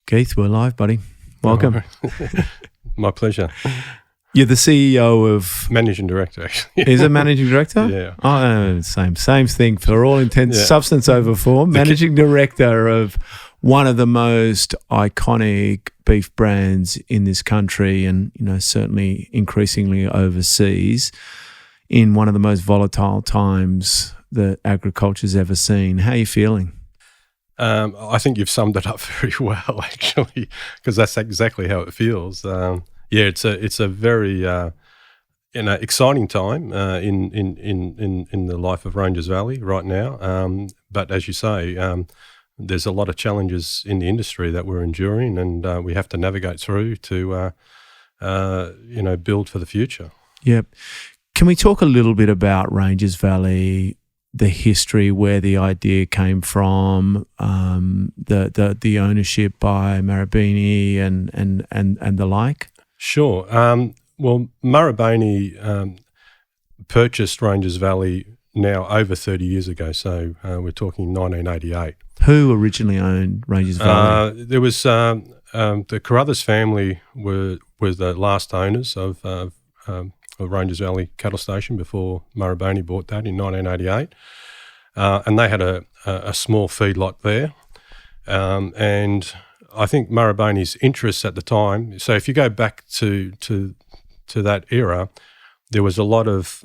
Keith, we're live, buddy. Welcome. My pleasure. You're the CEO of... Managing director, actually. Is it managing director? Yeah. Oh, same thing for all intents, Yeah. substance over form. Managing director of one of the most iconic beef brands in this country and, certainly increasingly overseas in one of the most volatile times that agriculture's ever seen. How are you feeling? I think you've summed it up very well, actually, because that's exactly how it feels. It's a very exciting time in the life of Ranges Valley right now. But as you say, there's a lot of challenges in the industry that we're enduring, and we have to navigate through to build for the future. Yep. Can we talk a little bit about Ranges Valley? The history, where the idea came from, the ownership by Marubeni and the like? Sure. Well, Marubeni purchased Ranges Valley now over 30 years ago, so we're talking 1988. Who originally owned Ranges Valley? There was the Carruthers family were the last owners of Ranges Valley Cattle Station before Marubeni bought that in 1988. And they had a small feedlot there. And I think Marubeni's interests at the time, so if you go back to that era, there was a lot of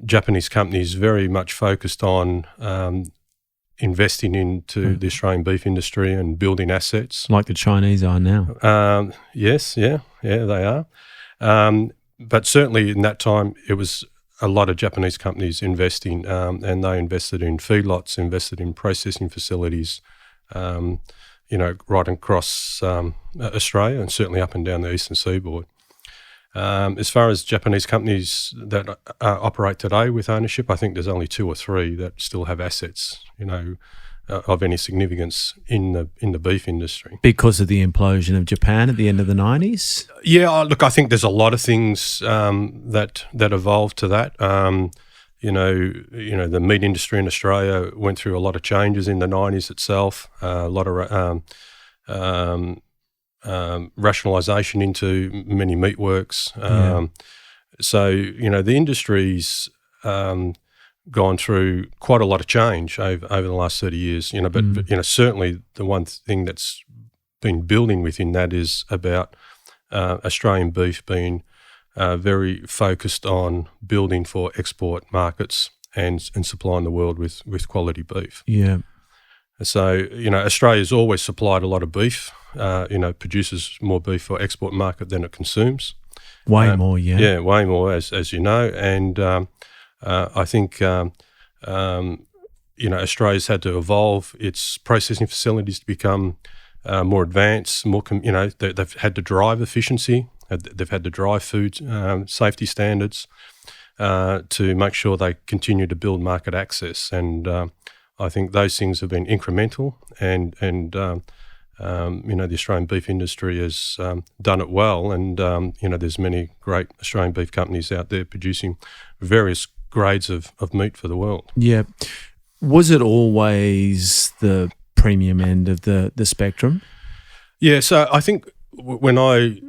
Japanese companies very much focused on investing into the Australian beef industry and building assets. Like the Chinese are now. Yes, they are. But certainly in that time, it was a lot of Japanese companies investing, and they invested in feedlots, invested in processing facilities, right across Australia and certainly up and down the eastern seaboard. As far as Japanese companies that operate today with ownership, I think there's only 2 or 3 that still have assets, of any significance in the beef industry. Because of the implosion of Japan at the end of the 90s? Yeah, look, I think there's a lot of things that evolved to that. The meat industry in Australia went through a lot of changes in the 90s itself, a lot of rationalisation into many meatworks. So, the industry's gone through quite a lot of change over the last 30 years, but certainly the one thing that's been building within that is about Australian beef being very focused on building for export markets and supplying the world with quality beef. Yeah. So, Australia's always supplied a lot of beef, produces more beef for export market than it consumes. Way more, yeah. Yeah, way more, as you know. And I think, Australia's had to evolve its processing facilities to become more advanced, they've had to drive efficiency, they've had to drive food safety standards to make sure they continue to build market access. And I think those things have been incremental, and the Australian beef industry has done it well. And, there's many great Australian beef companies out there producing various grades of meat for the world. Yeah. Was it always the premium end of the spectrum? Yeah, so I think when I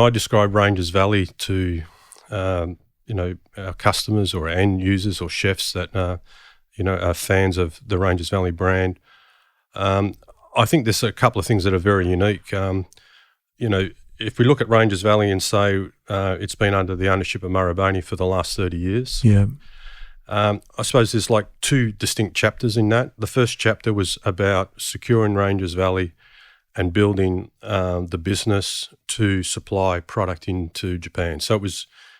describe Ranges Valley to our customers or end users or chefs that are fans of the Ranges Valley brand, I think there's a couple of things that are very unique. If we look at Ranges Valley and say it's been under the ownership of Marubeni for the last 30 years, I suppose there's like 2 distinct chapters in that. The first chapter was about securing Ranges Valley and building the business to supply product into Japan. So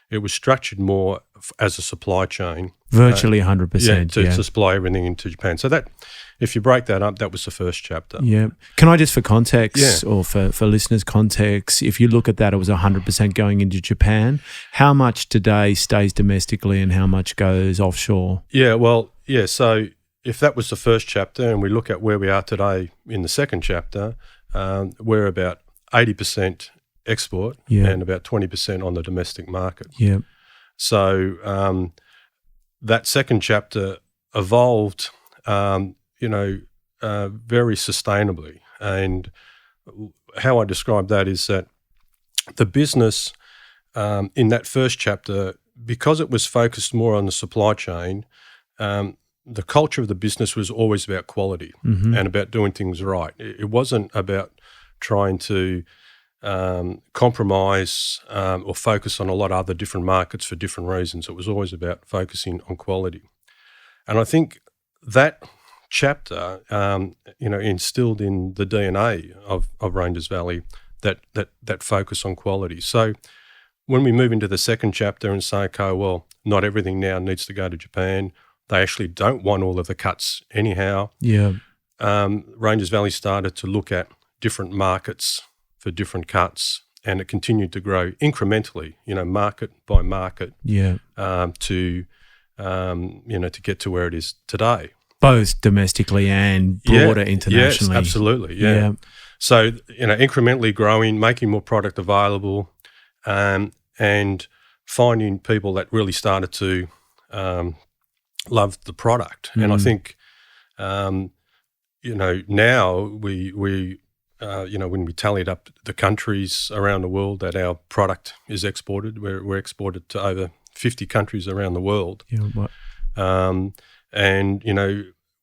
it was structured more as a supply chain. Virtually 100%. To supply everything into Japan. So that, if you break that up, that was the first chapter. Yeah. Can I just, for context, or for listeners' context, if you look at that, it was 100% going into Japan. How much today stays domestically and how much goes offshore? Yeah, well, so if that was the first chapter and we look at where we are today in the second chapter, we're about 80% export and about 20% on the domestic market. Yeah. So that second chapter evolved, very sustainably, and how I describe that is that the business in that first chapter, because it was focused more on the supply chain, the culture of the business was always about quality and about doing things right. It wasn't about trying to compromise or focus on a lot of other different markets for different reasons. It was always about focusing on quality. And I think that chapter, instilled in the DNA of Ranges Valley that focus on quality. So when we move into the second chapter and say, okay, well, not everything now needs to go to Japan. They actually don't want all of the cuts anyhow. Yeah. Ranges Valley started to look at different markets for different cuts, and it continued to grow incrementally, market by market. Yeah. To get to where it is today. Both domestically and broader internationally. Yes, absolutely. Yeah. So, incrementally growing, making more product available, and finding people that really started to love the product. And I think, now we when we tallied up the countries around the world that our product is exported, we're exported to over 50 countries around the world. Yeah. And,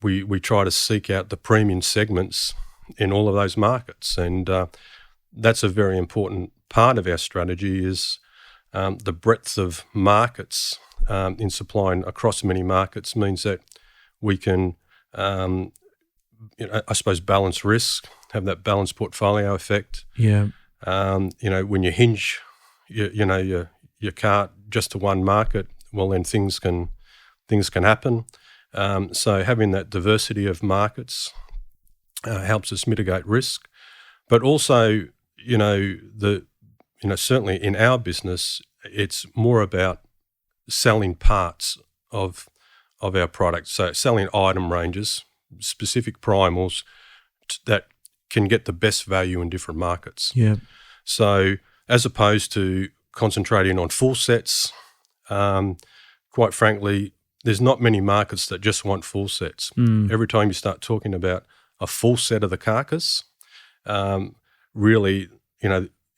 we try to seek out the premium segments in all of those markets. And that's a very important part of our strategy is the breadth of markets in supplying across many markets means that we can, I suppose, balance risk, have that balanced portfolio effect. Yeah. When you hinge, your cart just to one market, well, then things can happen. So having that diversity of markets helps us mitigate risk, but also, certainly in our business, it's more about selling parts of our product. So selling item ranges, specific primals that can get the best value in different markets. Yeah. So as opposed to concentrating on full sets, quite frankly, there's not many markets that just want full sets. Every time you start talking about a full set of the carcass, really,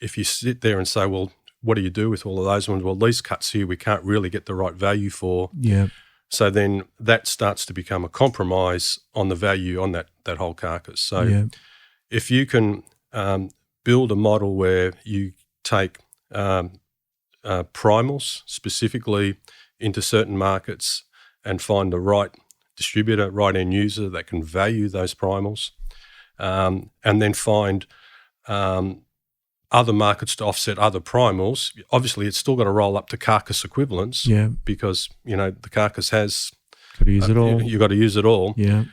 if you sit there and say, well, what do you do with all of those ones? Well, these cuts here we can't really get the right value for. Yeah. So then that starts to become a compromise on the value on that whole carcass. So if you can build a model where you take primals specifically into certain markets and find the right distributor, right end user that can value those primals, and then find other markets to offset other primals. Obviously, it's still got to roll up to carcass equivalents because, the carcass has... Got to use it all. You've got to use it all. Yeah.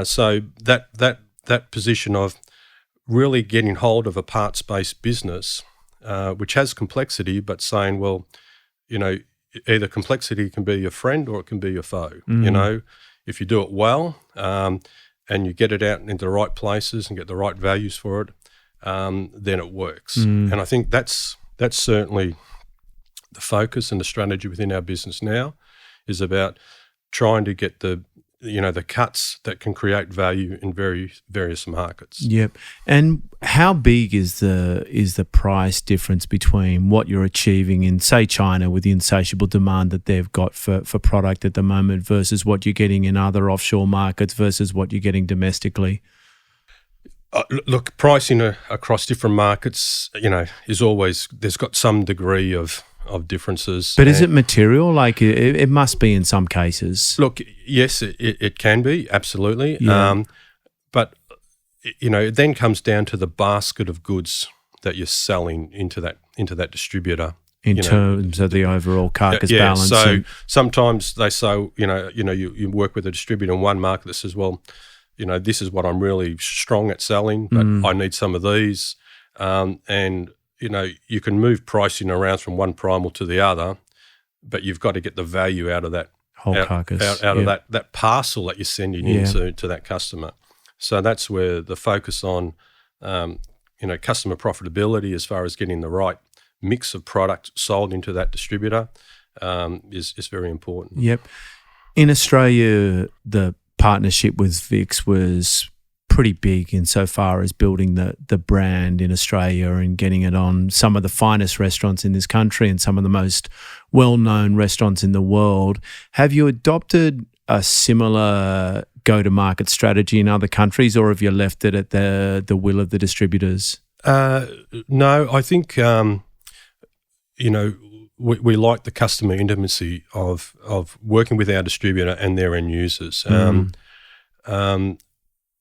So that position of really getting hold of a parts-based business, which has complexity, but saying, well, either complexity can be your friend or it can be your foe. If you do it well and you get it out into the right places and get the right values for it, then it works. And I think that's certainly the focus and the strategy within our business now is about trying to get the cuts that can create value in various markets. Yep. And how big is the price difference between what you're achieving in, say, China with the insatiable demand that they've got for product at the moment versus what you're getting in other offshore markets versus what you're getting domestically? Look, pricing across different markets, is always, there's got some degree of differences. But is it material? Like it must be in some cases. Look, yes, it can be, absolutely. Yeah. But, it then comes down to the basket of goods that you're selling into that distributor. In terms of the overall carcass balance. So sometimes they say, you work with a distributor in one market that says, well, this is what I'm really strong at selling, but I need some of these. And, you can move pricing around from one primal to the other, but you've got to get the value out of that whole carcass, out of that parcel that you're sending into to that customer. So that's where the focus on, customer profitability as far as getting the right mix of product sold into that distributor is very important. Yep. In Australia, the partnership with VIX was pretty big insofar as building the brand in Australia and getting it on some of the finest restaurants in this country and some of the most well-known restaurants in the world. Have you adopted a similar go-to-market strategy in other countries, or have you left it at the will of the distributors? No, I think, we like the customer intimacy of working with our distributor and their end users.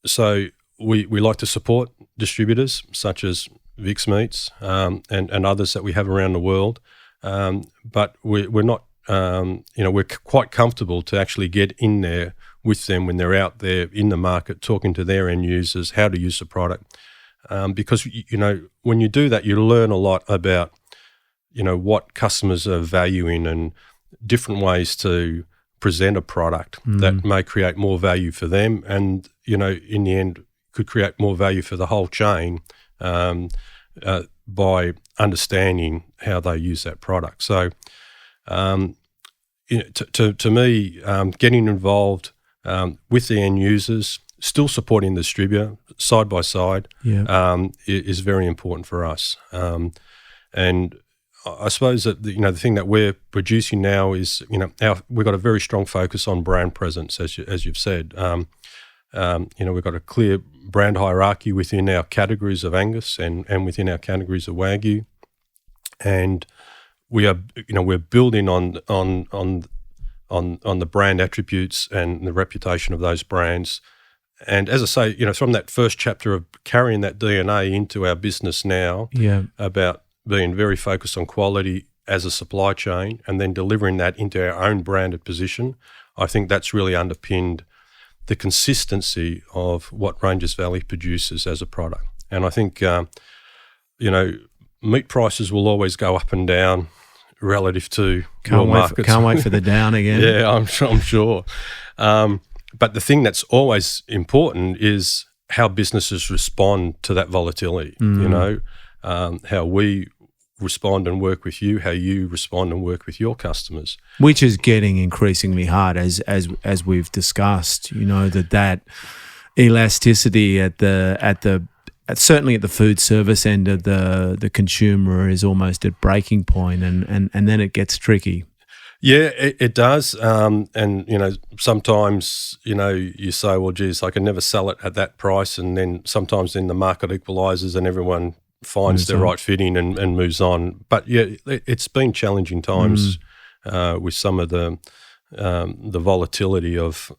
So we like to support distributors such as Vic's Meats and others that we have around the world, but we're not, we're quite comfortable to actually get in there with them when they're out there in the market talking to their end users how to use the product, because when you do that, you learn a lot about what customers are valuing and different ways to present a product that may create more value for them, and in the end could create more value for the whole chain by understanding how they use that product. So to me, getting involved with the end users, still supporting the distributor side by side, is very important for us. And I suppose that the thing that we're producing now is we've got a very strong focus on brand presence, as you've said. We've got a clear brand hierarchy within our categories of Angus and within our categories of Wagyu, and we are we're building on the brand attributes and the reputation of those brands. And as I say, from that first chapter of carrying that DNA into our business now, about being very focused on quality as a supply chain and then delivering that into our own branded position, I think that's really underpinned the consistency of what Ranges Valley produces as a product. And I think, meat prices will always go up and down relative to markets. Can't wait for the down again. Yeah, I'm sure. But the thing that's always important is how businesses respond to that volatility, how we respond and work with you, how you respond and work with your customers, which is getting increasingly hard as we've discussed. That elasticity at certainly at the food service end of the consumer is almost at breaking point, and then it gets tricky. Yeah, it does. And sometimes you say, well, geez, I can never sell it at that price, and then sometimes the market equalises and everyone finds their right fitting and moves on. But yeah, it's been challenging times with some of the volatility of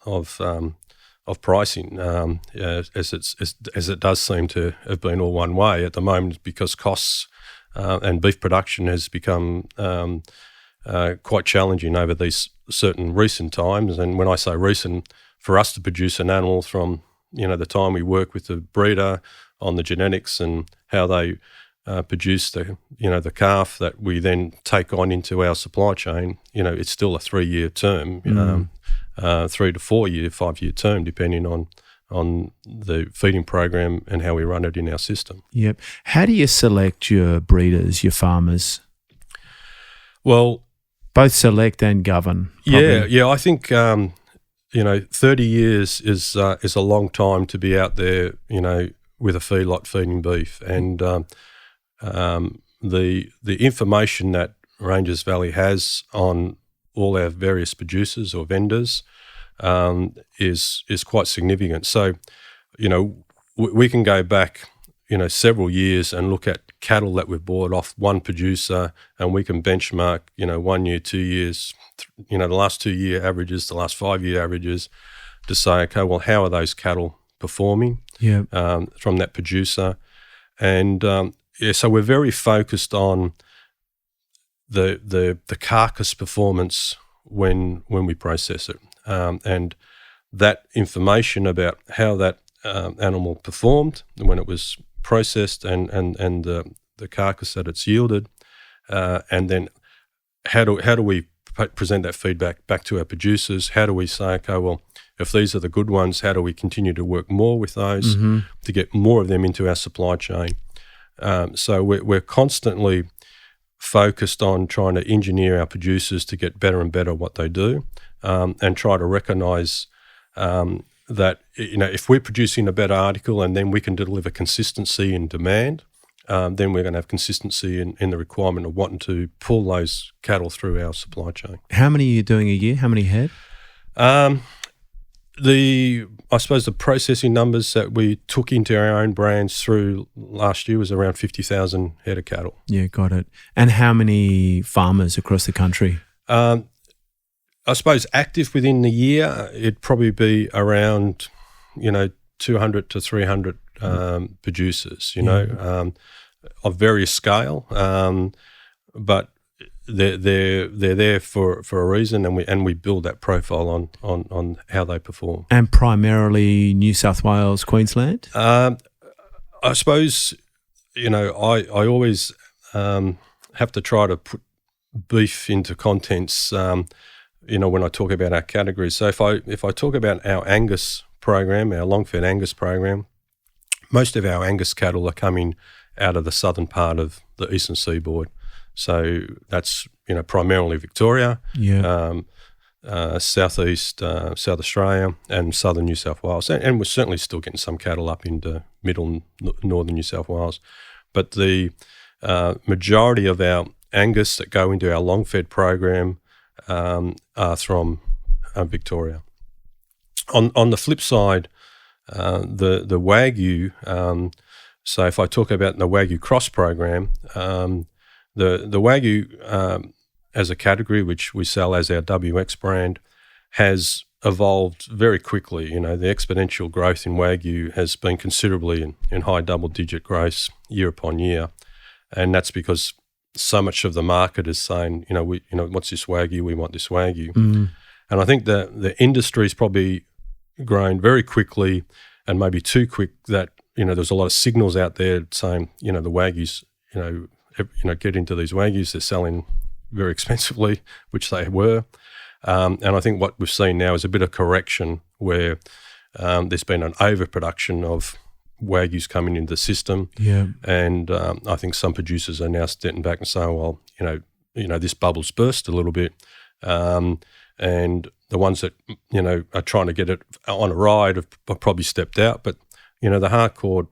pricing, as it does seem to have been all one way at the moment, because costs and beef production has become quite challenging over these certain recent times. And when I say recent, for us to produce an animal from the time we work with the breeder on the genetics and how they produce the calf that we then take on into our supply chain, it's still a 3-year term, 3 to 4 year, 5-year term, depending on the feeding program and how we run it in our system. Yep. How do you select your breeders, your farmers? Well, both select and govern. Probably. Yeah. I think 30 years is a long time to be out there, with a feedlot feeding beef, and the information that Ranges Valley has on all our various producers or vendors is quite significant. So, we can go back, several years and look at cattle that we've bought off one producer, and we can benchmark, 1 year, 2 years, the last 2 year averages, the last 5 year averages, to say, okay, well, how are those cattle performing from that producer? And so we're very focused on the carcass performance when we process it, and that information about how that animal performed when it was processed and the carcass that it's yielded, and then how do we present that feedback back to our producers? How do we say, okay, well, if these are the good ones, how do we continue to work more with those to get more of them into our supply chain? So we're constantly focused on trying to engineer our producers to get better and better at what they do, and try to recognise that, if we're producing a better article and then we can deliver consistency in demand, then we're going to have consistency in the requirement of wanting to pull those cattle through our supply chain. How many are you doing a year? How many head? I suppose the processing numbers that we took into our own brands through last year was around 50,000 head of cattle. Yeah, got it. And how many farmers across the country? I suppose active within the year, it'd probably be around, 200 to 300 producers, of various scale, but they're there for a reason, and we build that profile on how they perform. And primarily New South Wales, Queensland? I suppose, I always have to try to put beef into contents, when I talk about our categories. So if I talk about our Angus program, our long-fed Angus program, most of our Angus cattle are coming out of the southern part of the eastern seaboard. So that's, primarily Victoria, southeast, South Australia, and southern New South Wales. And we're certainly still getting some cattle up into middle northern New South Wales. But the majority of our Angus that go into our long-fed program are from Victoria. On the flip side, the Wagyu, so if I talk about the Wagyu cross program, the Wagyu as a category, which we sell as our WX brand, has evolved very quickly. The exponential growth in Wagyu has been considerably in high double-digit growth year upon year, and that's because so much of the market is saying, what's this Wagyu? We want this Wagyu. And I think the industry's probably grown very quickly, and maybe too quick, that there's a lot of signals out there saying the Wagyus, get into these Wagyus, they're selling very expensively, which they were. And I think what we've seen now is a bit of correction where there's been an overproduction of Wagyus coming into the system. Yeah. And I think some producers are now stepping back and saying, well, this bubble's burst a little bit. And the ones that, are trying to get it on a ride have probably stepped out. But, the hardcore,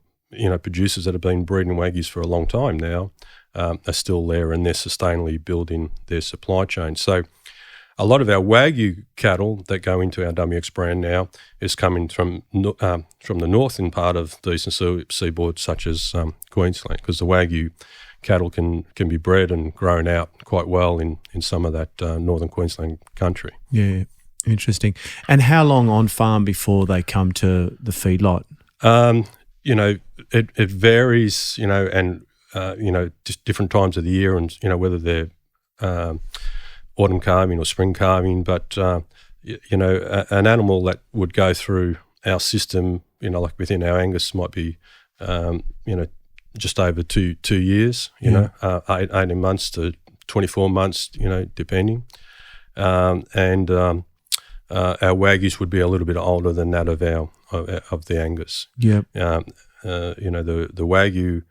producers that have been breeding Wagyus for a long time now are still there, and they're sustainably building their supply chain. So a lot of our Wagyu cattle that go into our WX brand now is coming from the northern part of the eastern seaboard, such as Queensland, because the Wagyu cattle can be bred and grown out quite well in some of that northern Queensland country. Yeah, interesting. And how long on farm before they come to the feedlot? It varies, and just different times of the year, and whether they're autumn calving or spring calving. But an animal that would go through our system, like within our Angus, might be, just over two years. 18 months to 24 months, depending. And our Wagyus would be a little bit older than that of the Angus. Yeah. The Wagyu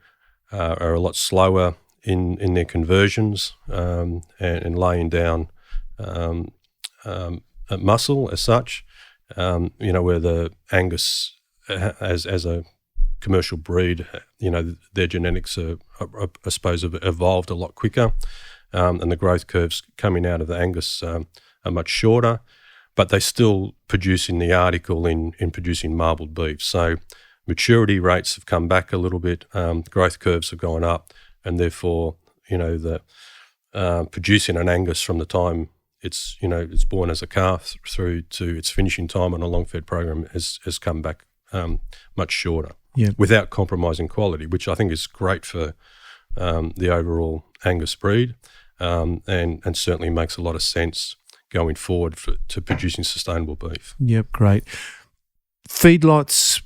are a lot slower in their conversions and laying down muscle as such. Where the Angus, as a commercial breed, their genetics are, I suppose, have evolved a lot quicker, and the growth curves coming out of the Angus are much shorter, but they're still producing the article in producing marbled beef. So maturity rates have come back a little bit, growth curves have gone up, and therefore, the producing an Angus from the time it's born as a calf through to its finishing time on a long-fed program has come back much shorter, without compromising quality, which I think is great for the overall Angus breed, and certainly makes a lot of sense going forward to producing sustainable beef. Yep, great. Feedlots,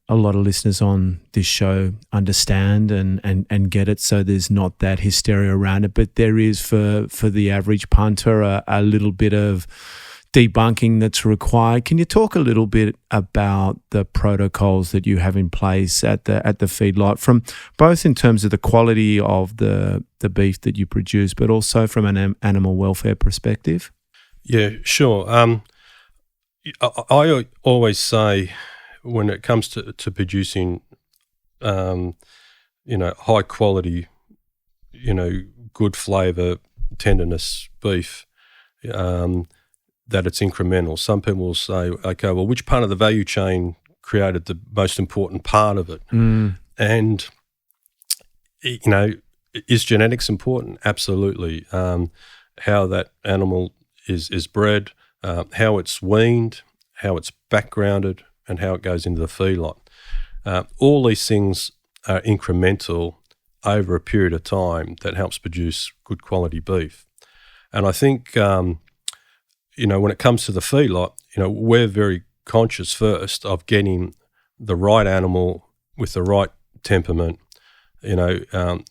a lot of listeners on this show understand and get it, so there's not that hysteria around it, but there is for the average punter a little bit of debunking that's required. Can you talk a little bit about the protocols that you have in place at the feedlot, from both in terms of the quality of the beef that you produce, but also from an animal welfare perspective? Yeah, sure. I always say when it comes to producing, high quality, good flavour, tenderness beef, that it's incremental. Some people will say, okay, well, which part of the value chain created the most important part of it? And, is genetics important? Absolutely. How that animal is bred, how it's weaned, how it's backgrounded, and how it goes into the feedlot. All these things are incremental over a period of time that helps produce good quality beef. And I think, when it comes to the feedlot, we're very conscious first of getting the right animal with the right temperament. We're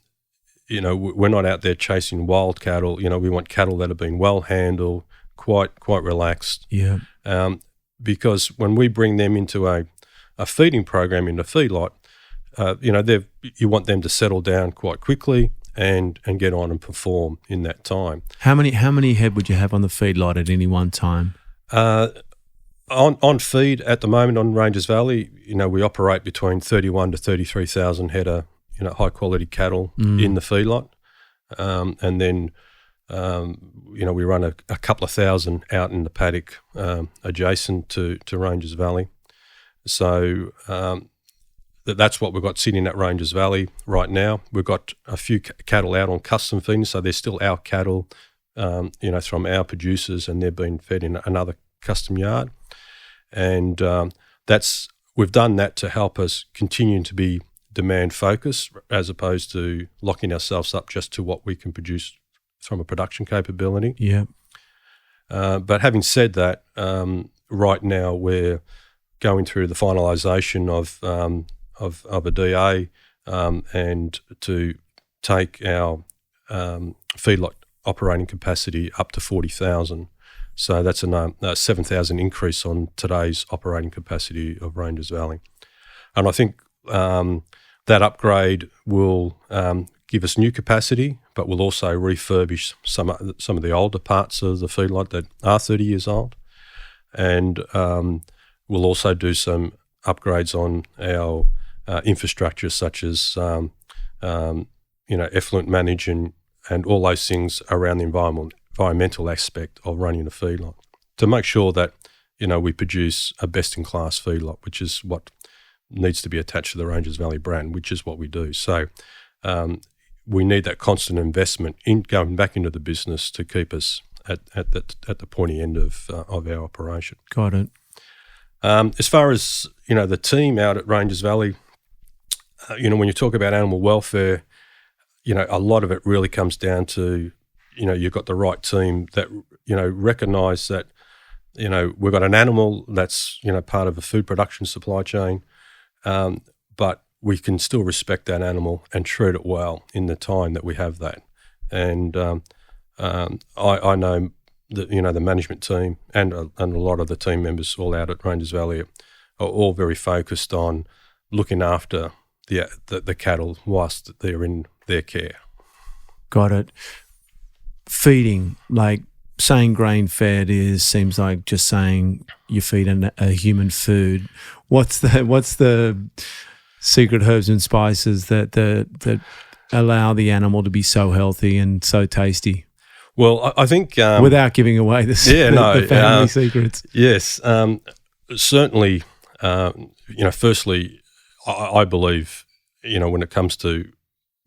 not out there chasing wild cattle. We want cattle that have been well handled, quite relaxed. Yeah. Because when we bring them into a feeding program in the feedlot, you want them to settle down quite quickly and get on and perform in that time. How many head would you have on the feedlot at any one time? On feed at the moment on Ranges Valley, we operate between 31 to 33,000 head of high quality cattle in the feedlot, and then we run a couple of thousand out in the paddock adjacent to Ranges Valley. So that's what we've got sitting at Ranges Valley right now. We've got a few cattle out on custom feeding, so they're still our cattle, from our producers, and they're being fed in another custom yard. And we've done that to help us continue to be demand focused, as opposed to locking ourselves up just to what we can produce from a production capability. Yeah. But having said that, right now we're going through the finalisation of a DA, and to take our feedlot operating capacity up to 40,000. So that's a 7,000 increase on today's operating capacity of Ranges Valley. And I think that upgrade will give us new capacity, but we'll also refurbish some of the older parts of the feedlot that are 30 years old. And we'll also do some upgrades on our infrastructure, such as effluent management and all those things around the environmental aspect of running a feedlot, to make sure that we produce a best-in-class feedlot, which is what needs to be attached to the Ranges Valley brand, which is what we do. So we need that constant investment in going back into the business to keep us at the pointy end of our operation. Got it. As far as the team out at Ranges Valley, when you talk about animal welfare, a lot of it really comes down to you've got the right team that recognise that we've got an animal that's part of a food production supply chain, but we can still respect that animal and treat it well in the time that we have that. And I know that the management team and a lot of the team members all out at Ranges Valley are all very focused on looking after the cattle whilst they're in their care. Got it. Feeding, like saying grain fed seems like just saying you feed a human food. What's the secret herbs and spices that allow the animal to be so healthy and so tasty? Well, I think without giving away the family secrets. Yes, certainly. Firstly, I believe when it comes to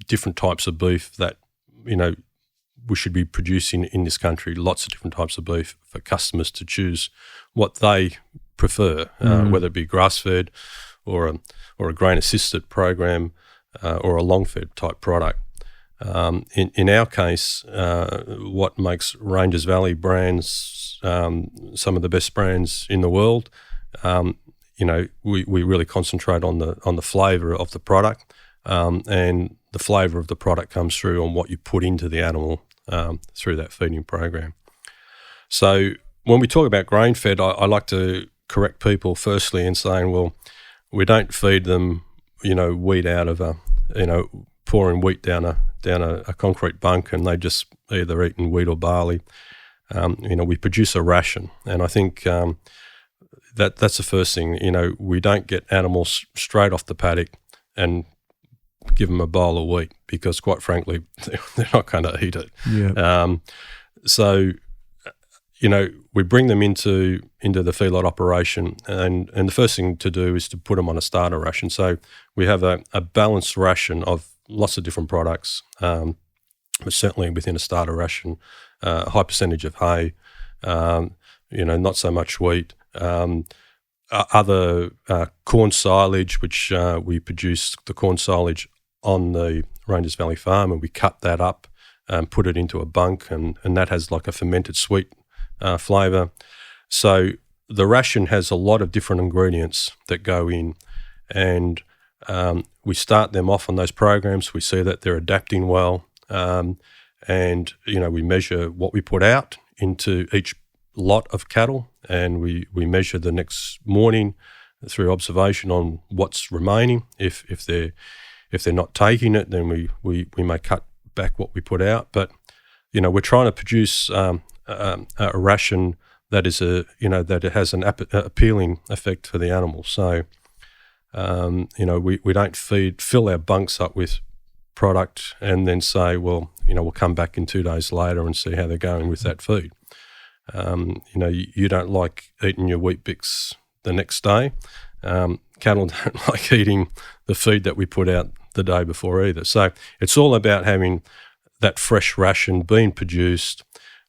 different types of beef that we should be producing in this country lots of different types of beef for customers to choose what they prefer, whether it be grass-fed or a grain-assisted program or a long-fed type product. In our case, what makes Ranges Valley brands some of the best brands in the world, we really concentrate on the flavour of the product, and the flavour of the product comes through on what you put into the animal through that feeding program. So when we talk about grain-fed, I like to correct people firstly in saying, well, we don't feed them, wheat out of pouring wheat down a concrete bunk and they just either eating wheat or barley. We produce a ration, and I think that's the first thing. We don't get animals straight off the paddock and give them a bowl of wheat because, quite frankly, they're not going to eat it. Yeah. So, we bring them into the feedlot operation, and the first thing to do is to put them on a starter ration. So we have a balanced ration of lots of different products, but certainly within a starter ration, a high percentage of hay, not so much wheat. Other corn silage, which we produce the corn silage on the Ranges Valley farm, and we cut that up and put it into a bunk, and that has like a fermented sweet flavour. So the ration has a lot of different ingredients that go in, and we start them off on those programs. We see that they're adapting well, and we measure what we put out into each lot of cattle, and we measure the next morning through observation on what's remaining. If they're not taking it, then we may cut back what we put out. But we're trying to produce a ration that is that it has an appealing effect for the animal. So we don't fill our bunks up with product and then say, well, we'll come back in 2 days later and see how they're going with that feed. You don't like eating your Wheat Bix the next day. Cattle don't like eating the feed that we put out the day before either. So it's all about having that fresh ration being produced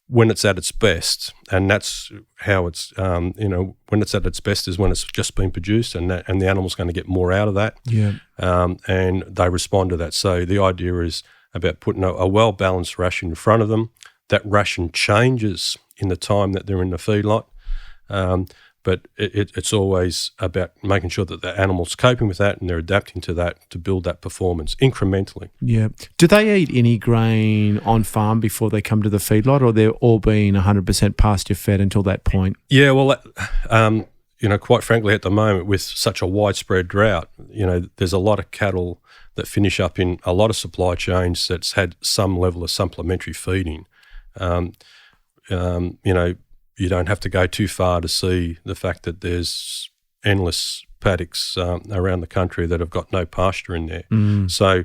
when it's at its best, and that's how it's when it's at its best is when it's just been produced, and the animal's going to get more out of that. Yeah. And they respond to that. So the idea is about putting a well balanced ration in front of them. That ration changes in the time that they're in the feedlot, but it's always about making sure that the animal's coping with that and they're adapting to that to build that performance incrementally. Yeah. Do they eat any grain on farm before they come to the feedlot, or they're all being 100% pasture fed until that point? Yeah, well, quite frankly, at the moment with such a widespread drought, there's a lot of cattle that finish up in a lot of supply chains that's had some level of supplementary feeding. You don't have to go too far to see the fact that there's endless paddocks around the country that have got no pasture in there. So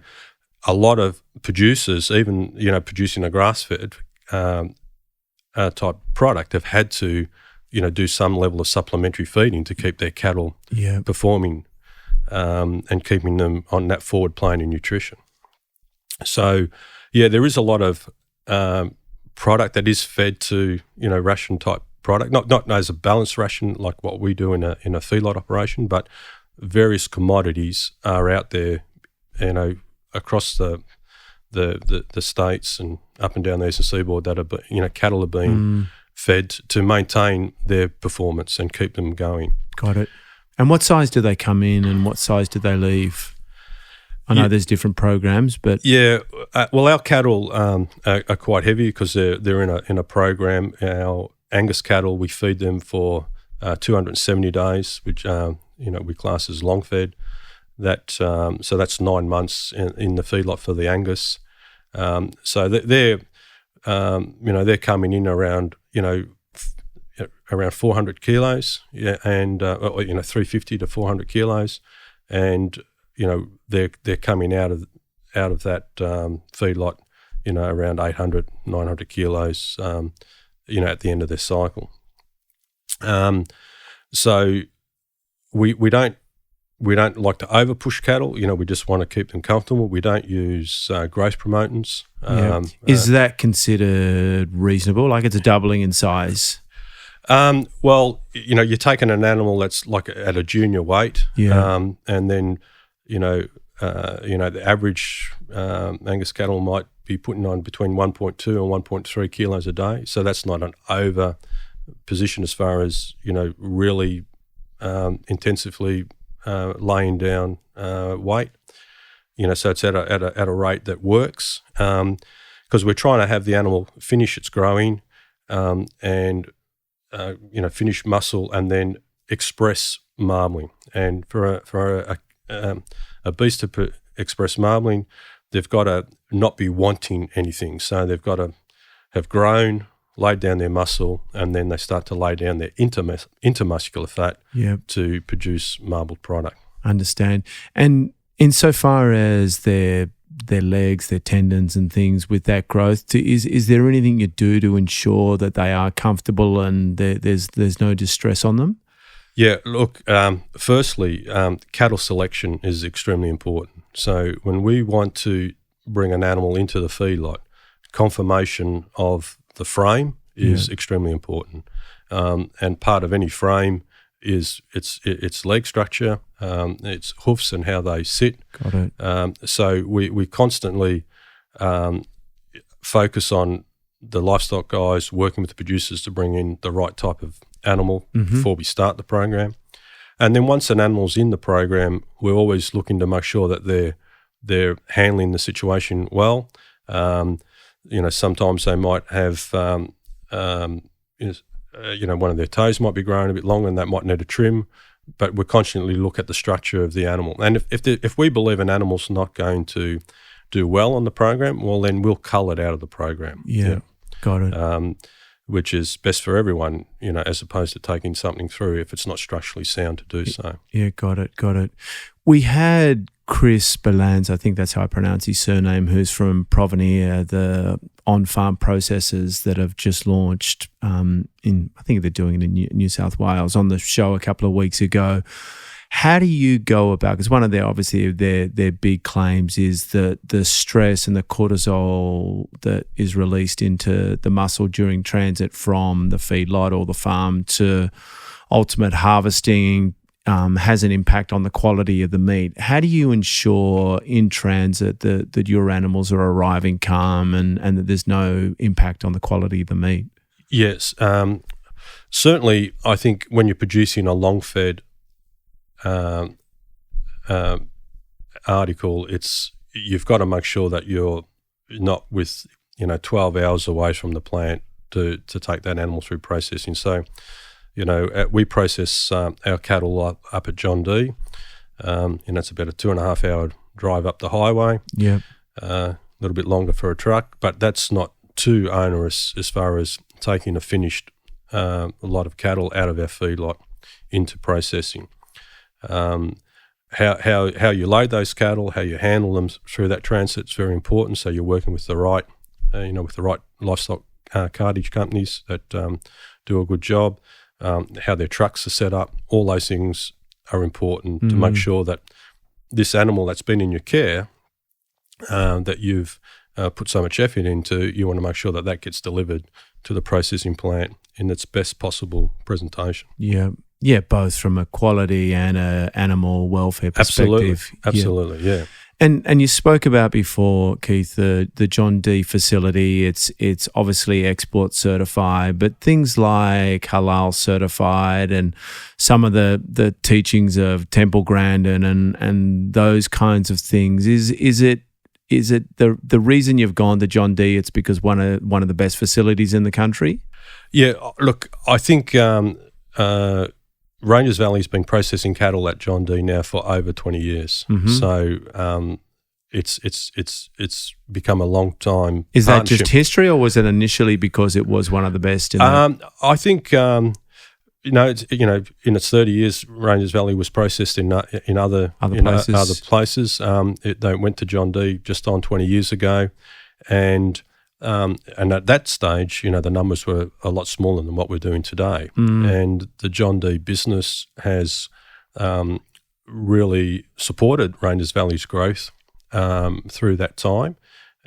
a lot of producers, even, producing a grass-fed type product, have had to, do some level of supplementary feeding to keep their cattle performing and keeping them on that forward plane in nutrition. So, there is a lot of product that is fed to ration type product, not as a balanced ration like what we do in a feedlot operation, but various commodities are out there, across the states and up and down the eastern seaboard that are cattle are being fed to maintain their performance and keep them going. Got it. And what size do they come in and what size do they leave? I know there's different programs, but well, our cattle are quite heavy because they're in a program. Our Angus cattle, we feed them for 270 days, which we class as long fed. So that's 9 months in the feedlot for the Angus. So they're coming in around around 400 kilos, and 350 to 400 kilos, and they're coming out of that feedlot, around 800, 900 kilos, at the end of their cycle. So we don't like to over push cattle. We just want to keep them comfortable. We don't use growth promotants. Is that considered reasonable? Like it's a doubling in size? Well, you're taking an animal that's like at a junior weight, and then the average Angus cattle might be putting on between 1.2 and 1.3 kilos a day. So that's not an over position as far as, really intensively laying down weight. So it's at a rate that works, because we're trying to have the animal finish its growing and finish muscle and then express marbling. And for a beast to express marbling, they've got to not be wanting anything. So they've got to have grown lay down their muscle, and then they start to lay down their intermuscular fat to produce marbled product. Understand. And insofar as their legs, their tendons and things with that growth, is there anything you do to ensure that they are comfortable and there's no distress on them? Yeah, look, firstly, cattle selection is extremely important. So when we want to bring an animal into the feedlot, confirmation of the frame is extremely important. And part of any frame is its leg structure, its hoofs and how they sit. Got it. So we constantly focus on the livestock guys working with the producers to bring in the right type of animal before we start the program. And then once an animal's in the program, we're always looking to make sure that they're handling the situation well. Sometimes they might have, one of their toes might be growing a bit longer and that might need a trim, but we constantly look at the structure of the animal. And if we believe an animal's not going to do well on the program, well, then we'll cull it out of the program. Yeah. Got it. Which is best for everyone, as opposed to taking something through if it's not structurally sound to do so. Yeah, got it. We had Chris Belands, I think that's how I pronounce his surname, who's from Provenir, the on-farm processors that have just launched I think they're doing it in New South Wales, on the show a couple of weeks ago. How do you go about, because one of their big claims is that the stress and the cortisol that is released into the muscle during transit from the feedlot or the farm to ultimate harvesting has an impact on the quality of the meat. How do you ensure in transit that your animals are arriving calm and that there's no impact on the quality of the meat? Yes. Certainly, I think when you're producing a long-fed article, you've got to make sure that you're not with 12 hours away from the plant to take that animal through processing. So, we process our cattle up at John D. It's about a 2.5 hour drive up the highway. Yeah, a little bit longer for a truck, but that's not too onerous as far as taking a finished a lot of cattle out of our feedlot into processing. How you load those cattle, how you handle them through that transit is very important. So you're working with the right, with the right livestock cartage companies that do a good job. How their trucks are set up, all those things are important to make sure that this animal that's been in your care, that you've put so much effort into, you want to make sure that gets delivered to the processing plant in its best possible presentation. Yeah, both from a quality and a animal welfare perspective. Absolutely, yeah. And you spoke about before, Keith, the John D facility. It's obviously export certified, but things like halal certified and some of the teachings of Temple Grandin and those kinds of things. Is it the reason you've gone to John D? It's because one of the best facilities in the country. Yeah, look, I think Ranges Valley's been processing cattle at John D now for over 20 years. So it's become a long time. Is that just history, or was it initially because it was one of the best? I think in its 30 years, Ranges Valley was processed in other places. They went to John D just on 20 years ago, and at that stage, the numbers were a lot smaller than what we're doing today. And the John D business has really supported Ranges Valley's growth through that time.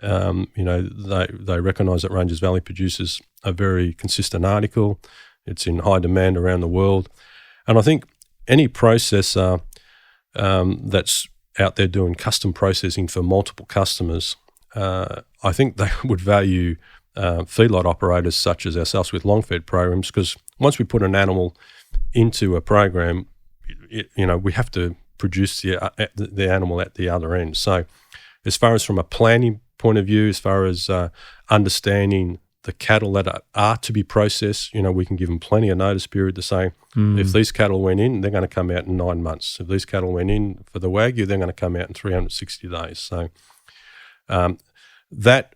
They recognise that Ranges Valley produces a very consistent article. It's in high demand around the world. And I think any processor that's out there doing custom processing for multiple customers, I think they would value feedlot operators such as ourselves with long-fed programs, because once we put an animal into a program, we have to produce the animal at the other end. So as far as from a planning point of view, as far as understanding the cattle that are to be processed, we can give them plenty of notice period to say, if these cattle went in, they're going to come out in 9 months. If these cattle went in for the Wagyu, they're going to come out in 360 days. So that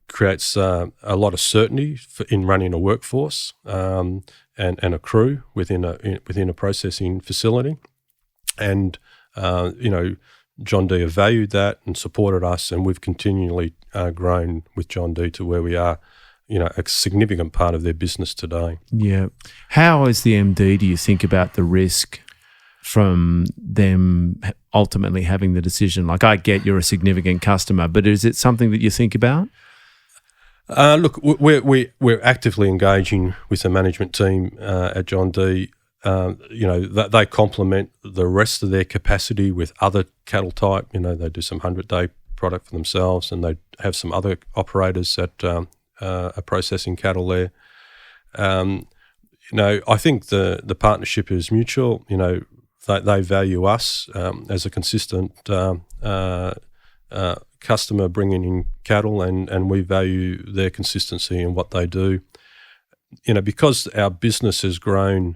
creates a lot of certainty in running a workforce and a crew within a processing facility. And John Deere valued that and supported us, and we've continually grown with John Deere to where we are, a significant part of their business today. Yeah. How, as the MD, do you think about the risk from them ultimately having the decision? Like, I get you're a significant customer, but is it something that you think about? Look, we're actively engaging with the management team at John Deere. They complement the rest of their capacity with other cattle type. They do some 100-day product for themselves, and they have some other operators that are processing cattle there. I think the partnership is mutual. They value us as a consistent customer bringing in cattle, and we value their consistency in what they do. Because our business has grown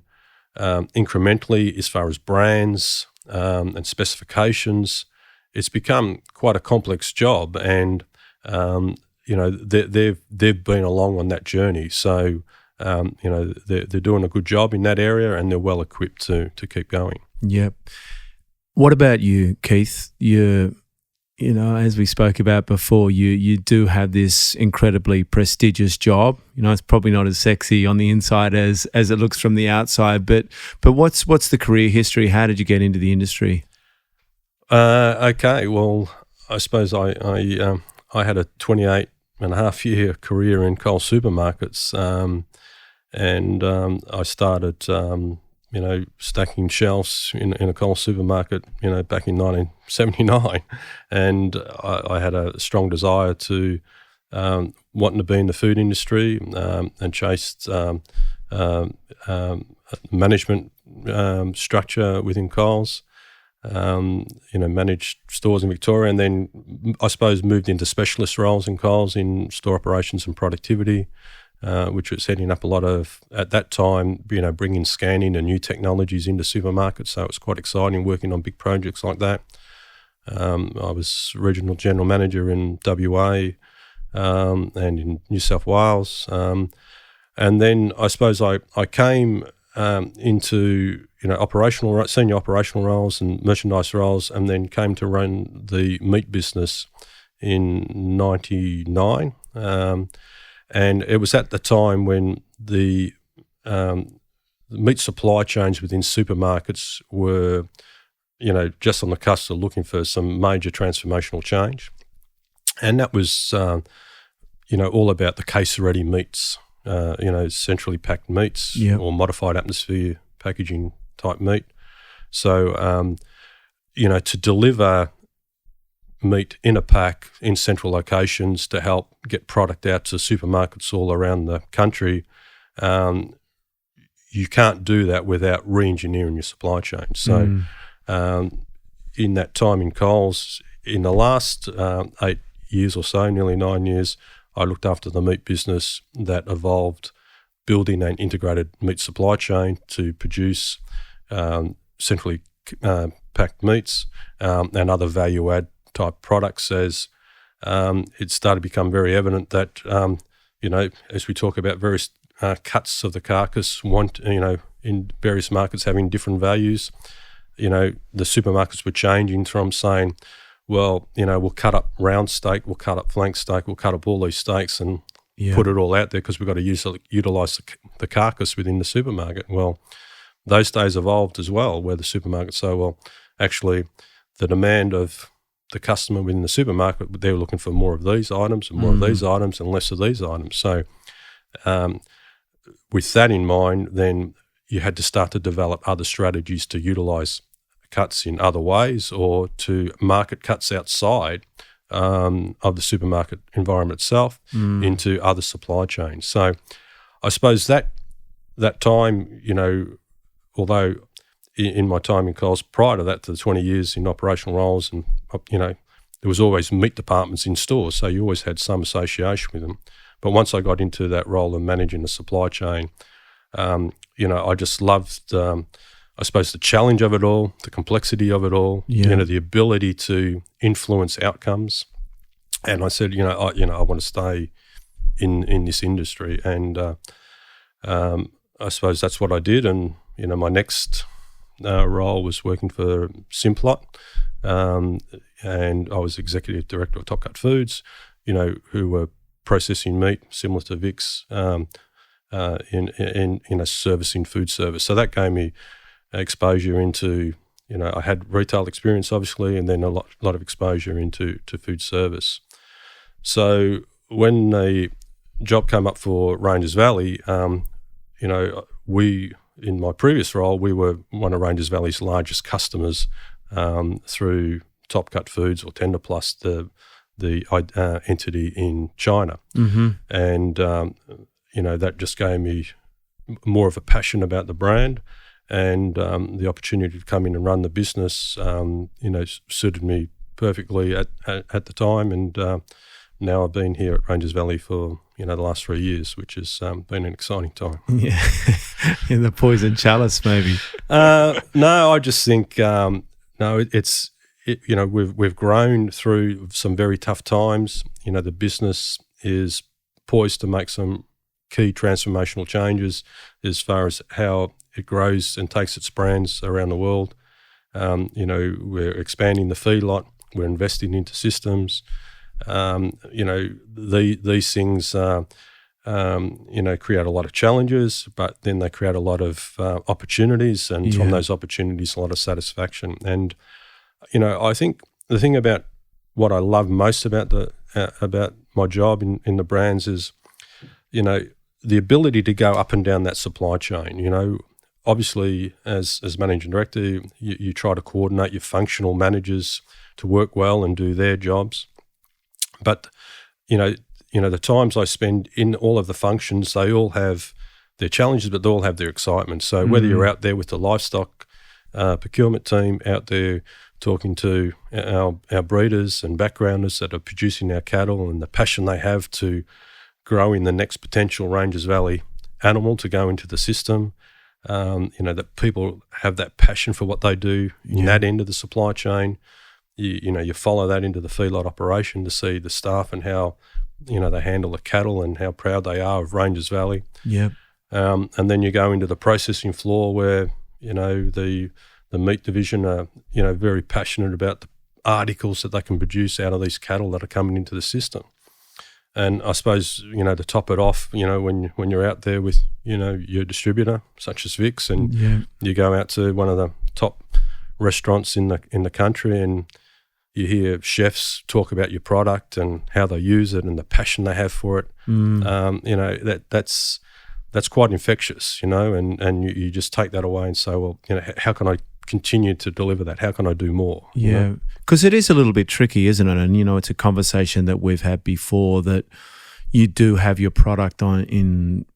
incrementally as far as brands and specifications, it's become quite a complex job, and they've been along on that journey. So they're doing a good job in that area, and they're well equipped to keep going. Yep. What about you, Keith? As we spoke about before, you do have this incredibly prestigious job. It's probably not as sexy on the inside as it looks from the outside. But what's the career history? How did you get into the industry? Okay, well, I suppose I had a 28.5-year career in Coles supermarkets, and I started stacking shelves in a Coles supermarket, back in 1979, and I had a strong desire to wanting to be in the food industry, and chased management structure within Coles. Managed stores in Victoria, and then I suppose moved into specialist roles in Coles in store operations and productivity, which was heading up a lot of, at that time, bringing scanning and new technologies into supermarkets. So it was quite exciting working on big projects like that. I was regional general manager in WA and in New South Wales. And then I suppose I came into senior operational roles and merchandise roles, and then came to run the meat business in 99. And it was at the time when the meat supply chains within supermarkets were, just on the cusp of looking for some major transformational change. And that was, all about the case-ready meats, centrally packed meats, yep, or modified atmosphere packaging type meat. So, to deliver meat in a pack in central locations to help get product out to supermarkets all around the country, you can't do that without re-engineering your supply chain. So in that time in Coles, in the last 8 years or so, nearly 9 years, I looked after the meat business that evolved, building an integrated meat supply chain to produce centrally packed meats and other value-add type products, as it started to become very evident that, as we talk about various cuts of the carcass, in various markets having different values, the supermarkets were changing from saying, well, we'll cut up round steak, we'll cut up flank steak, we'll cut up all these steaks and put it all out there because we've got to utilise the carcass within the supermarket. Well, those days evolved as well, where the supermarkets say, well, actually, the demand of the customer within the supermarket, they were looking for more of these items and more of these items and less of these items. So with that in mind, then you had to start to develop other strategies to utilise cuts in other ways, or to market cuts outside of the supermarket environment itself into other supply chains. So I suppose that time, although in my time in Coles, prior to that, to the 20 years in operational roles, and there was always meat departments in stores, so you always had some association with them. But once I got into that role of managing the supply chain, I just loved, I suppose, the challenge of it all, the complexity of it all, the ability to influence outcomes. And I said, I want to stay in this industry. And I suppose that's what I did. And my next role was working for Simplot, and I was executive director of Top Cut Foods, who were processing meat similar to Vic's in servicing food service. So that gave me exposure into, I had retail experience obviously, and then a lot of exposure into food service. So when the job came up for Ranges Valley, we, in my previous role, we were one of Ranges Valley's largest customers through Top Cut Foods or Tender Plus, the entity in China. Mm-hmm. And, that just gave me more of a passion about the brand, and the opportunity to come in and run the business, suited me perfectly at the time. And now I've been here at Ranges Valley for, the last 3 years, which has been an exciting time. Yeah, in the poison chalice maybe. No, I just think, we've grown through some very tough times. The business is poised to make some key transformational changes as far as how it grows and takes its brands around the world. We're expanding the feedlot. We're investing into systems. These things, create a lot of challenges, but then they create a lot of opportunities, and from those opportunities, a lot of satisfaction. And, I think the thing about what I love most about about my job in the brands is, the ability to go up and down that supply chain. Obviously, as managing director, you try to coordinate your functional managers to work well and do their jobs. But, the times I spend in all of the functions, they all have their challenges, but they all have their excitement. So whether you're out there with the livestock procurement team, out there talking to our breeders and backgrounders that are producing our cattle, and the passion they have to grow in the next potential Ranges Valley animal to go into the system, that people have that passion for what they do in that end of the supply chain. You follow that into the feedlot operation to see the staff and how, they handle the cattle and how proud they are of Ranges Valley. Yeah. And then you go into the processing floor where, the meat division are, very passionate about the articles that they can produce out of these cattle that are coming into the system. And I suppose, to top it off, when you're out there with, your distributor, such as Vic's, and you go out to one of the top restaurants in the country, and you hear chefs talk about your product and how they use it and the passion they have for it. That's quite infectious, and you just take that away and say, well, how can I continue to deliver that? How can I do more? Yeah, because it is a little bit tricky, isn't it? And, it's a conversation that we've had before, that you do have your product on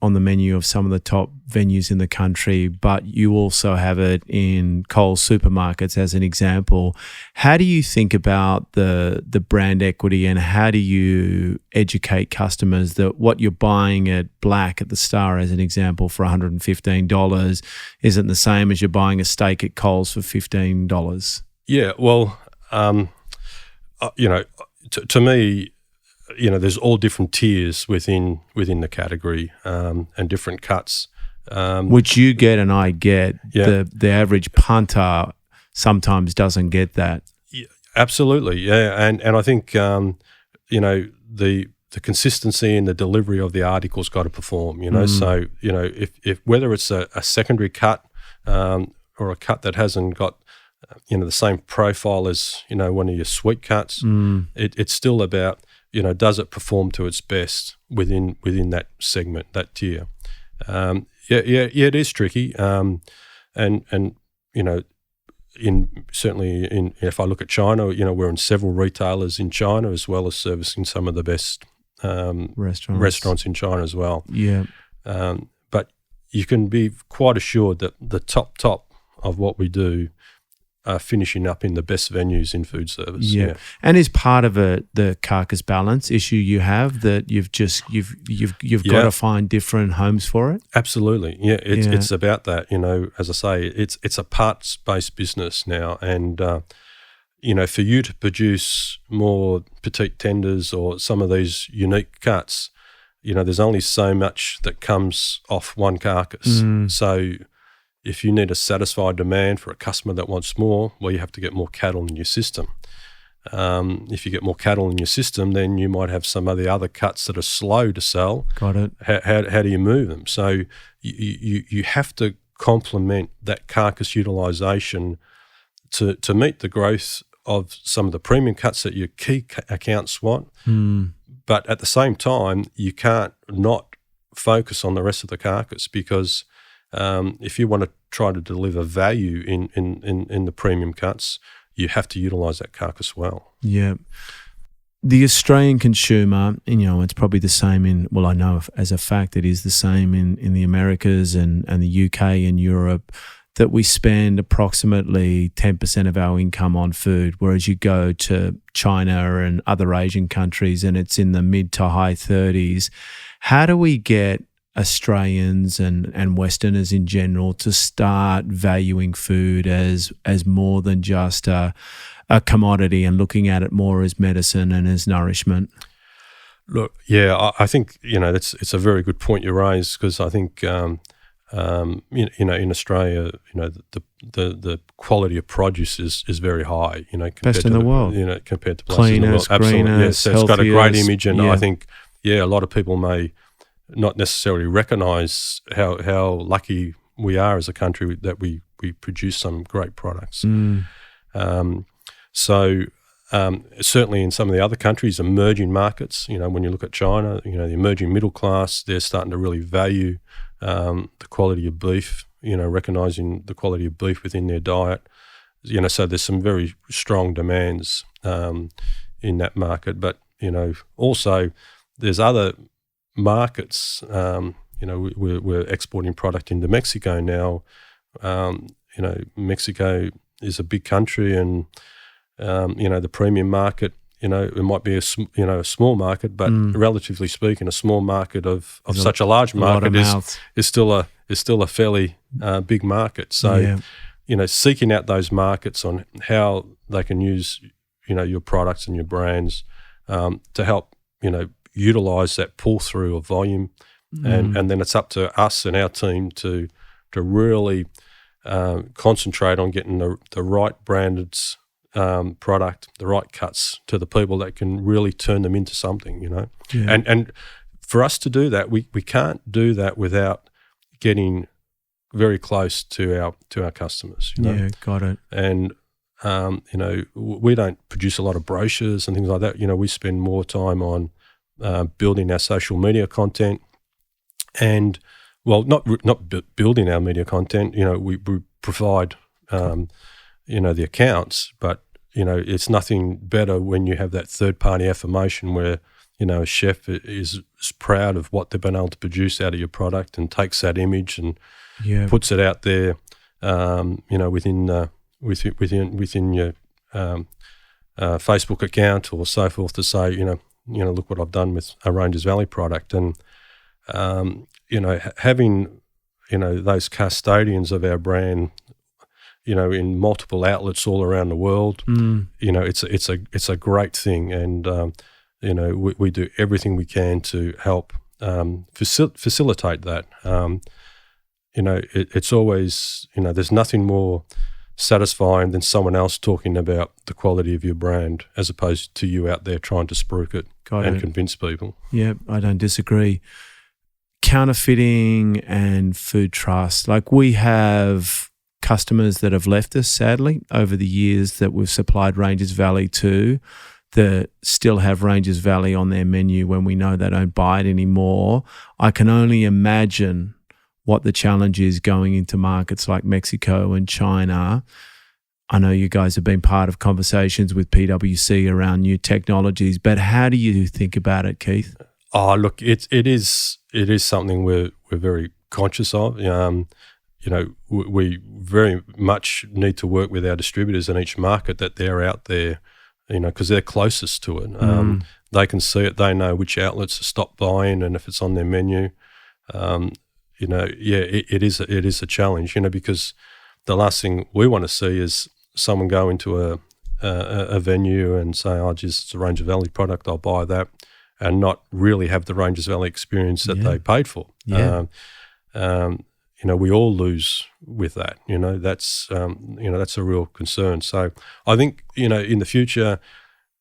the menu of some of the top venues in the country, but you also have it in Coles supermarkets, as an example. How do you think about the brand equity, and how do you educate customers that what you're buying at Black at the Star, as an example, for $115 isn't the same as you're buying a steak at Coles for $15? Yeah, well, to me, there's all different tiers within the category, and different cuts. Which you get and I get. Yeah. The average punter sometimes doesn't get that. Yeah, absolutely, yeah. And I think, the consistency in the delivery of the article's got to perform, So, if whether it's a secondary cut or a cut that hasn't got, the same profile as, one of your sweet cuts, it's still about, does it perform to its best within that segment, that tier? It is tricky. And if I look at China, we're in several retailers in China, as well as servicing some of the best restaurants in China as well. Yeah. But you can be quite assured that the top of what we do are finishing up in the best venues in food service. Yeah. And is part of the carcass balance issue you have, that you've got to find different homes for it? Absolutely. Yeah. It's about that, as I say, it's a parts-based business now. And, for you to produce more petite tenders or some of these unique cuts, there's only so much that comes off one carcass. So if you need to satisfy demand for a customer that wants more, well, you have to get more cattle in your system. If you get more cattle in your system, then you might have some of the other cuts that are slow to sell. Got it. How do you move them? So you have to complement that carcass utilisation to meet the growth of some of the premium cuts that your key accounts want. But at the same time, you can't not focus on the rest of the carcass, because if you want to try to deliver value in the premium cuts, you have to utilise that carcass well. Yeah. The Australian consumer, it's probably the same I know as a fact it is the same in the Americas and the UK and Europe, that we spend approximately 10% of our income on food, whereas you go to China and other Asian countries and it's in the mid to high 30s. How do we get Australians and Westerners in general to start valuing food as more than just a commodity and looking at it more as medicine and as nourishment? Look, yeah, I think it's a very good point you raise, because I think in Australia, the quality of produce is very high. Best in the world. Compared to places in the world. Absolutely, cleanest, so it's got a great healthiest, image, and I think a lot of people may not necessarily recognise how lucky we are as a country that we produce some great products. Certainly in some of the other countries, emerging markets, when you look at China, the emerging middle class, they're starting to really value the quality of beef, recognising the quality of beef within their diet. So there's some very strong demands in that market. But, also there's other markets. We're exporting product into Mexico now. Mexico is a big country, and the premium market, it might be a small market, but relatively speaking, a small market of such a large market is still a fairly big market. So seeking out those markets on how they can use your products and your brands to help utilize that pull through of volume, and then it's up to us and our team to really concentrate on getting the right branded product, the right cuts to the people that can really turn them into something, And for us to do that, we can't do that without getting very close to our customers. Yeah, got it. And we don't produce a lot of brochures and things like that. We spend more time on building our social media content, and not building our media content. We provide the accounts, but it's nothing better when you have that third party affirmation where a chef is proud of what they've been able to produce out of your product and takes that image and puts it out there, within your Facebook account or so forth, to say, look what I've done with a Ranges Valley product. And having those custodians of our brand, in multiple outlets all around the world, it's a great thing, and we do everything we can to help facilitate that. It's always, there's nothing more satisfying than someone else talking about the quality of your brand as opposed to you out there trying to spruik it and convince people. Yeah, I don't disagree. Counterfeiting and food trust. Like, we have customers that have left us, sadly, over the years that we've supplied Ranges Valley to, that still have Ranges Valley on their menu when we know they don't buy it anymore. I can only imagine what the challenge is going into markets like Mexico and China. I know you guys have been part of conversations with PwC around new technologies, but how do you think about it, Keith? Oh, look, it is something we're very conscious of. We very much need to work with our distributors in each market, that they're out there, because they're closest to it. They can see it. They know which outlets to stop buying, and if it's on their menu. It is a challenge, because the last thing we want to see is someone go into a venue and say, "Oh, geez, it's a Ranges Valley product, I'll buy that," and not really have the Ranges Valley experience that they paid for. Yeah. We all lose with that. That's that's a real concern. So I think in the future,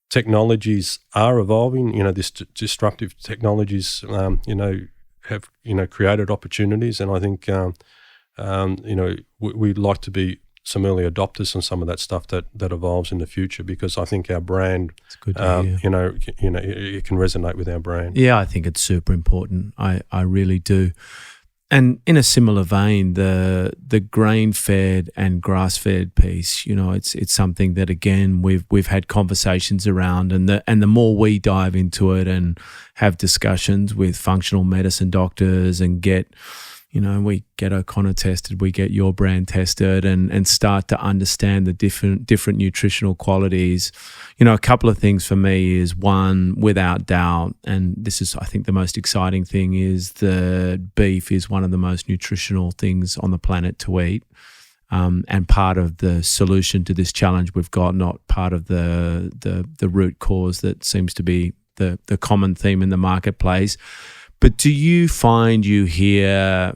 technologies are evolving. This disruptive technologies, have created opportunities, and I think we'd like to be some early adopters on some of that stuff that evolves in the future, because I think our brand, it's good to hear. It can resonate with our brand. Yeah, I think it's super important. I really do. And in a similar vein, the grain-fed and grass-fed piece, it's something that again we've had conversations around, and the more we dive into it and have discussions with functional medicine doctors and we get O'Connor tested, we get your brand tested, and start to understand the different nutritional qualities. A couple of things for me is, one, without doubt, and this is I think the most exciting thing, is that beef is one of the most nutritional things on the planet to eat, and part of the solution to this challenge we've got, not part of the root cause that seems to be the common theme in the marketplace. But do you find you hear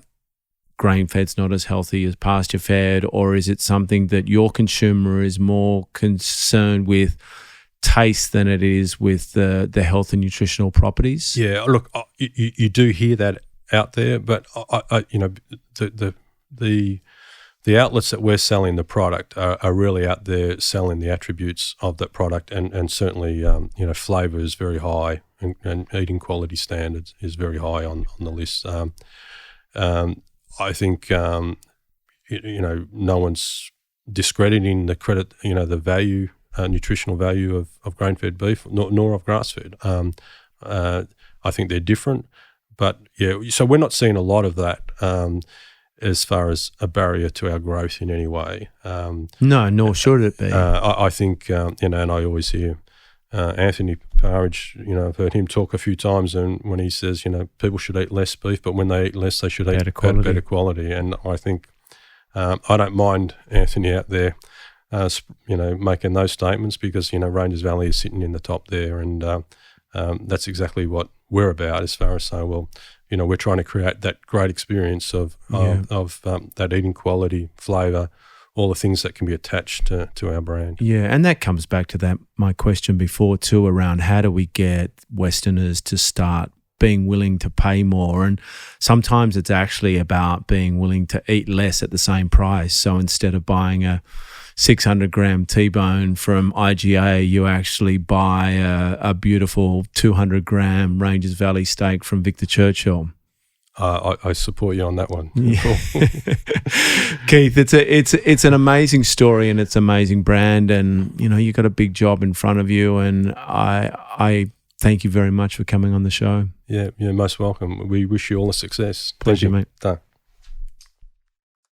grain-fed's not as healthy as pasture-fed, or is it something that your consumer is more concerned with taste than it is with the health and nutritional properties? Yeah, look, you do hear that out there, but the outlets that we're selling the product are really out there selling the attributes of that product, and certainly flavour is very high, and eating quality standards is very high on the list. I think no one's discrediting the value, nutritional value of grain-fed beef, nor of grass-fed. I think they're different, but so we're not seeing a lot of that as far as a barrier to our growth in any way. No, nor should it be. I think and I always hear Anthony Parridge, I've heard him talk a few times, and when he says, people should eat less beef, but when they eat less, they should eat better quality. And I think I don't mind Anthony out there, making those statements, because Ranges Valley is sitting in the top there, and that's exactly what we're about, as far as saying, we're trying to create that great experience of that eating quality, flavour, all the things that can be attached to our brand. Yeah, and that comes back to my question before too, around how do we get Westerners to start being willing to pay more? And sometimes it's actually about being willing to eat less at the same price. So instead of buying a 600-gram T-bone from IGA, you actually buy a beautiful 200-gram Ranges Valley steak from Victor Churchill. I support you on that one. Yeah. Keith, it's an amazing story, and it's an amazing brand, and you've got a big job in front of you, and I thank you very much for coming on the show. Yeah, most welcome. We wish you all the success. Pleasure, mate. Thank you.